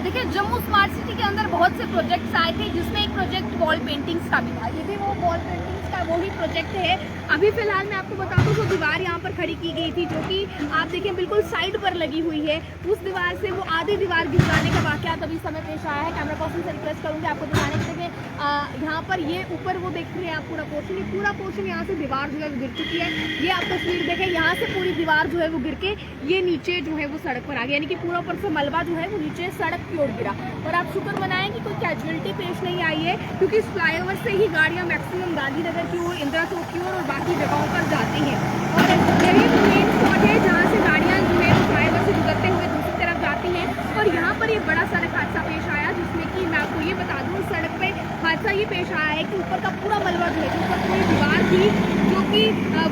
देखिए Jammu smart city के अंदर बहुत से प्रोजेक्ट्स आए थे, जिसमें एक प्रोजेक्ट वॉल पेंटिंग्स का भी था। ये भी वो वॉल पेंटिंग्स का वही प्रोजेक्ट है। अभी फिलहाल मैं आपको बता दूं, जो दीवार यहाँ पर खड़ी की गई थी, जो कि आप देखें बिल्कुल साइड पर लगी हुई है, उस दीवार से वो आधी दीवार गिर जाने का वाकया अभी समय पेश आया है। कैमरा पर्सन से रिक्वेस्ट करूँगी आपको दिखाने के लिए। यहाँ पर ये ऊपर वो देख रहे हैं आप पूरा पोर्शन यहाँ से दीवार जो है गिर चुकी है। ये आप तस्वीर देखें, यहाँ से पूरी दीवार जो है वो गिर के ये नीचे जो है वो सड़क पर आ गया, यानी कि पूरा ऊपर से मलबा जो है वो नीचे सड़क की ओर गिरा। और आप शुक्र मनाएं कि कोई कैजुअलिटी पेश नहीं आई है, क्योंकि इस फ्लाईओवर से ही गाड़ियाँ मैक्सिमम गांधीनगर की ओर, इंदिरा चौक की ओर और बाकी जगहों पर जाती हैं। और यही तो मेन स्पॉट है जहाँ से गाड़ियाँ जो है फ्लाईओवर से गुजरते हुए दूसरी तरफ जाती हैं। और यहाँ पर ये बड़ा सड़क हादसा पेश आया, जिसमें कि मैं आपको ये बता दूँ, सड़क पे हादसा ये पेश आया है कि ऊपर का पूरा मलबा जो है, ऊपर पूरी दीवार थी जो कि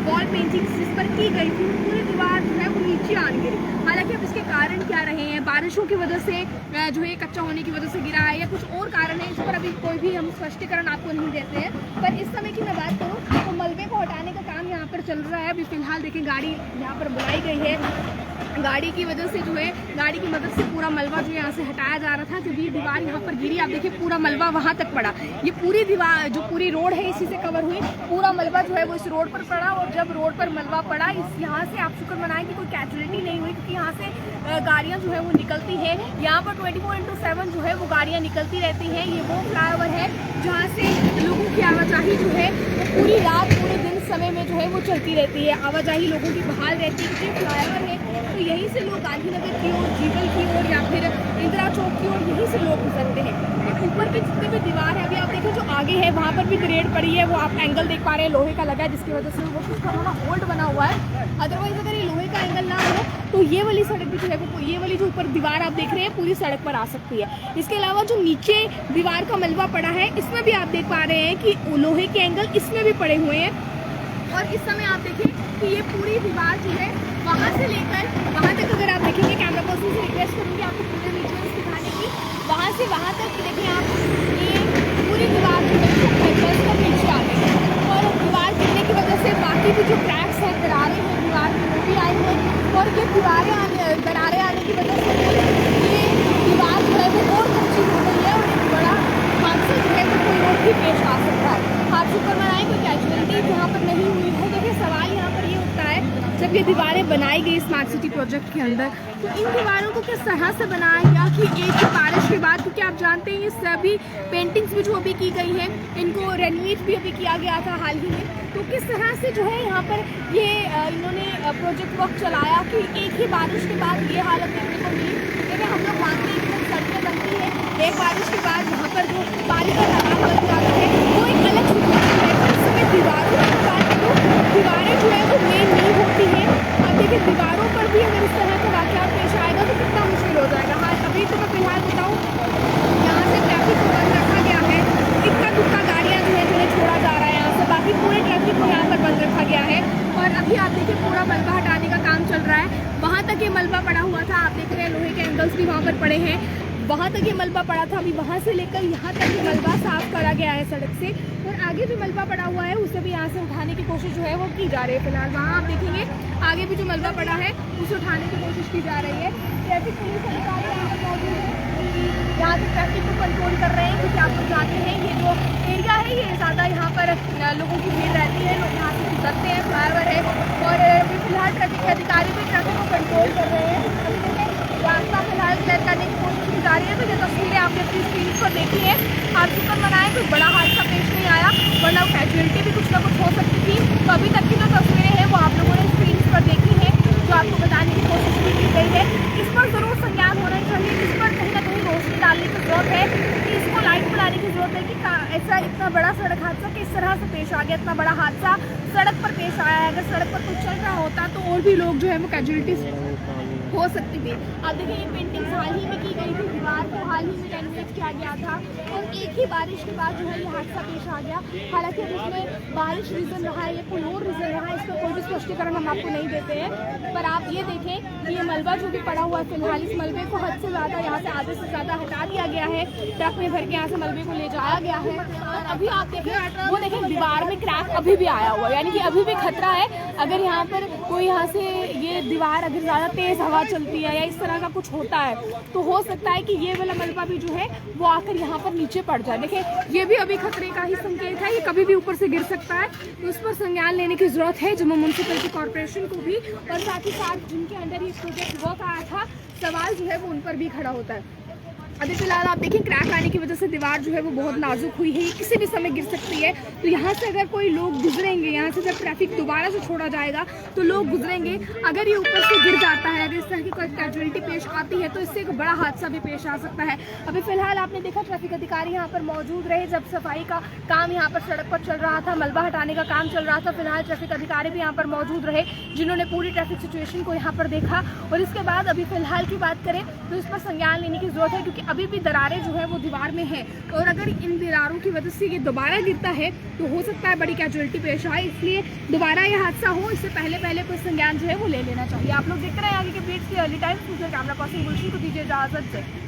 वॉल पेंटिंग जिस पर की गई थी, पूरी दीवार जो है वो नीचे आने गिरी। हालांकि अब इसके कारण क्या रहे हैं, बारिशों की वजह से जो है कच्चा होने की वजह से गिरा है या कुछ और कारण है, इस पर अभी कोई भी हम स्पष्टीकरण आपको नहीं देते हैं। पर इस समय की मैं बात करूँ तो मलबे को हटाने का काम यहाँ पर चल रहा है। अभी फिलहाल देखें गाड़ी यहाँ पर बुलाई गई है, गाड़ी की वजह से जो है, गाड़ी की मदद से पूरा मलबा जो यहाँ से हटाया जा रहा था, क्योंकि ये दीवार यहाँ पर गिरी। आप देखिए पूरा मलबा वहाँ तक पड़ा, ये पूरी दीवार जो पूरी रोड है इसी से कवर हुई, पूरा मलबा जो है वो इस रोड पर पड़ा। और जब रोड पर मलबा पड़ा, इस यहाँ से आप शुक्र मनाएं कि कोई कैजुअलिटी नहीं हुई, क्योंकि यहाँ से गाड़ियाँ जो है वो निकलती है। यहाँ पर 24/7 जो है वो गाड़ियाँ निकलती रहती हैं। ये वो फ्लाईओवर है जहाँ से लोगों की आवाजाही जो है वो पूरी रात पूरे दिन समय में जो है वो चलती रहती है, आवाजाही लोगों की बहाल रहती है, क्योंकि फ्लाईओवर है तो यहीं से लोग गांधीनगर की ओर, जीवल की ओर या फिर इंदिरा चौक की ओर यहीं से लोग गुजरते हैं। और ऊपर पे जितने भी दीवार है, अभी आप देखो जो आगे है वहाँ पर भी ग्रेड पड़ी है, वो आप एंगल देख पा रहे हैं, लोहे का लगा है, जिसकी वजह से वो कुछ थोड़ा होल्ड बना हुआ है। अदरवाइज अगर ये लोहे का एंगल ना हो तो ये वाली सड़क भी जो है वो, ये वाली जो ऊपर दीवार आप देख रहे हैं, पूरी सड़क पर आ सकती है। इसके अलावा जो नीचे दीवार का मलबा पड़ा है, इसमें भी आप देख पा रहे हैं कि लोहे के एंगल इसमें भी पड़े हुए हैं। और इस समय आप देखें कि ये पूरी दीवार जो है वहाँ से लेकर वहाँ तक, अगर आप देखेंगे, कैमरा पर्सन से रिक्वेस्ट करूँगी आपको पूरे विजुअल्स दिखाने की, वहाँ से वहाँ तक देखें आप, ये पूरी दीवार जो है वो पीछे आ गई है। और दीवार गिरने की वजह से बाकी भी जो क्रैक्स हैं, दरारें हैं दीवार में, वो भी आई हैं। और ये दरारें आने की वजह से ये दीवार जो है वो और कच्ची हो गई है और एक बड़ा हादसा जो है वो कोई और भी पेश आ सकता है। आप शुक्र मनाएं कोई कैजुअलिटी यहाँ पर नहीं हुई है। देखिए सवाल यहाँ पर ये उठता है, जब ये दीवारें बनाई गई स्मार्ट सिटी प्रोजेक्ट के अंदर, तो इन दीवारों को किस तरह से बनाया गया कि एक ही बारिश के बाद, क्योंकि आप जानते हैं ये सभी पेंटिंग्स भी जो अभी की गई हैं, इनको रेनोवेट भी अभी किया गया था हाल ही में, तो किस तरह से जो है यहाँ पर ये इन्होंने प्रोजेक्ट वर्क चलाया कि एक ही बारिश के बाद ये हालत देखने को मिली। लेकिन हम लोग मानते हैं कि सड़कें बनती है, एक बारिश के बाद यहाँ पर जो पानी का दबाव बन जाता है वो एक अलग सिचुएशन है। इस समय दीवारों की बात करूँ, दीवारें जो है वो मेन नहीं होती हैं। अब देखिए दीवारों पर भी अगर इस तरह का वाक़या पेश आएगा तो कितना मुश्किल हो जाएगा। हाँ, अभी तो मैं फिलहाल बताऊँ, यहाँ से ट्रैफिक को बंद रखा गया है, इक्का दुक्का गाड़ियाँ जो है जिन्हें छोड़ा जा रहा है यहाँ से, बाकी पूरे ट्रैफिक को यहाँ पर बंद रखा गया है। और अभी आप देखिए पूरा मलबा हटाने का काम चल रहा है। वहाँ तक ये मलबा पड़ा हुआ था, आप देख रहे हैं लोहे के एंगल्स भी वहाँ पर पड़े हैं, वहाँ तक ये मलबा पड़ा था। अभी वहाँ से लेकर यहाँ तक ये मलबा साफ करा गया है सड़क से, और आगे भी मलबा पड़ा हुआ है, उसे भी यहाँ से उठाने की कोशिश जो है वो की जा रही है। फिलहाल वहाँ आप देखेंगे आगे भी जो मलबा पड़ा है उसे उठाने की कोशिश की जा रही है। ट्रैफिक पुलिस अधिकारी यहाँ पर मौजूद है, यहाँ से ट्रैफिक को कंट्रोल कर रहे हैं, क्योंकि आप लोग जानते हैं ये जो एरिया है ये ज़्यादा यहाँ पर लोगों की भीड़ रहती है, लोग यहाँ से गुजरते हैं, फ्लाईओवर है। और फिलहाल ट्रैफिक के अधिकारी भी ट्रैफिक को कंट्रोल कर रहे हैं, रास्ता फिलहाल क्लियर करने की कोशिश की जा रही है। तो ये तस्वीरें आपने अपनी स्क्रीन पर देखी है। आप शुक्र मनाएं कोई बड़ा हादसा पेश नहीं आया, वरना कैजुअलिटी भी कुछ ना कुछ हो सकती थी। तो अभी तक की जो तस्वीरें हैं वो आप लोगों ने स्क्रीन पर देखी है, जो आपको बताने की कोशिश भी की गई है। इस पर ज़रूर संज्ञान होना चाहिए, इस पर कहीं ना कहीं रोशनी डालने की जरूरत है, कि इसको लाइट में लाने की जरूरत है कि ऐसा इतना बड़ा सड़क हादसा किस तरह से पेश आ गया, इतना बड़ा हादसा सड़क पर पेश आया है। अगर सड़क पर कुछ चल रहा होता तो और भी लोग जो है वो कैजुअलिटीज हो सकती थी। आप देखिए ये पेंटिंग्स हाल ही में की गई थी, दीवार को हाल ही में रेनोवेट किया गया था, और एक ही बारिश के बाद जो है ये हादसा पेश आ गया। हालांकि अब इसमें बारिश रीज़न रहा है या कोई और रीज़न रहा है, इसका कोई भी स्पष्टीकरण हम आपको नहीं देते हैं। पर आप ये देखें कि ये मलबा जो भी पड़ा हुआ है, फिलहाल इस मलबे को हद से ज़्यादा, यहाँ से आधे से ज़्यादा हटा दिया गया है, ट्रक में भर के यहाँ से मलबे को ले जाया गया है। और अभी आप देखें, वो देखें दीवार में क्रैक अभी भी आया हुआ है, यानी कि अभी भी खतरा है। अगर यहाँ पर कोई यहाँ से ये दीवार अगर ज़्यादा तेज़ हवा चलती है या इस तरह का कुछ होता है तो हो सकता है कि ये वाला मलबा भी जो है वो आकर यहाँ पर नीचे पड़ जाए। देखिए ये भी अभी खतरे का ही संकेत है, ये कभी भी ऊपर से गिर सकता है, तो इस पर संज्ञान लेने की ज़रूरत है जम्मू म्यूनसिपलिटी कॉर्पोरेशन को भी, और साथ ही साथ जिनके अंडर ये प्रोजेक्ट वर्क आया था सवाल जो है वो उन पर भी खड़ा होता है। अभी फिलहाल आप देखिए क्रैक आने की वजह से दीवार जो है वो बहुत नाजुक हुई है, ये किसी भी समय गिर सकती है। तो यहाँ से अगर कोई लोग गुजरेंगे, यहाँ से जब ट्रैफिक दोबारा से छोड़ा जाएगा तो लोग गुजरेंगे, अगर ये ऊपर से गिर जाता है, अगर इस तरह की कोई कैजुअलिटी पेश आती है तो इससे एक बड़ा हादसा भी पेश आ सकता है। अभी फिलहाल आपने देखा ट्रैफिक अधिकारी यहाँ पर मौजूद रहे जब सफाई का काम यहाँ पर सड़क पर चल रहा था, मलबा हटाने का काम चल रहा था। फिलहाल ट्रैफिक अधिकारी भी यहाँ पर मौजूद रहे जिन्होंने पूरी ट्रैफिक सिचुएशन को यहाँ पर देखा, और इसके बाद अभी फिलहाल की बात करें तो इस पर संज्ञान लेने की जरूरत है, क्योंकि अभी भी दरारें जो है वो दीवार में है, और अगर इन दरारों की वजह से ये दोबारा गिरता है तो हो सकता है बड़ी कैजुअलिटी पेश आए, इसलिए दोबारा ये हादसा हो इससे पहले कोई संज्ञान जो है वो ले लेना चाहिए। आप लोग देख रहे हैं आगे के अपडेट्स के अर्ली टाइम्स, कैमरा पर्सन गुलशन को दीजिए इजाजत।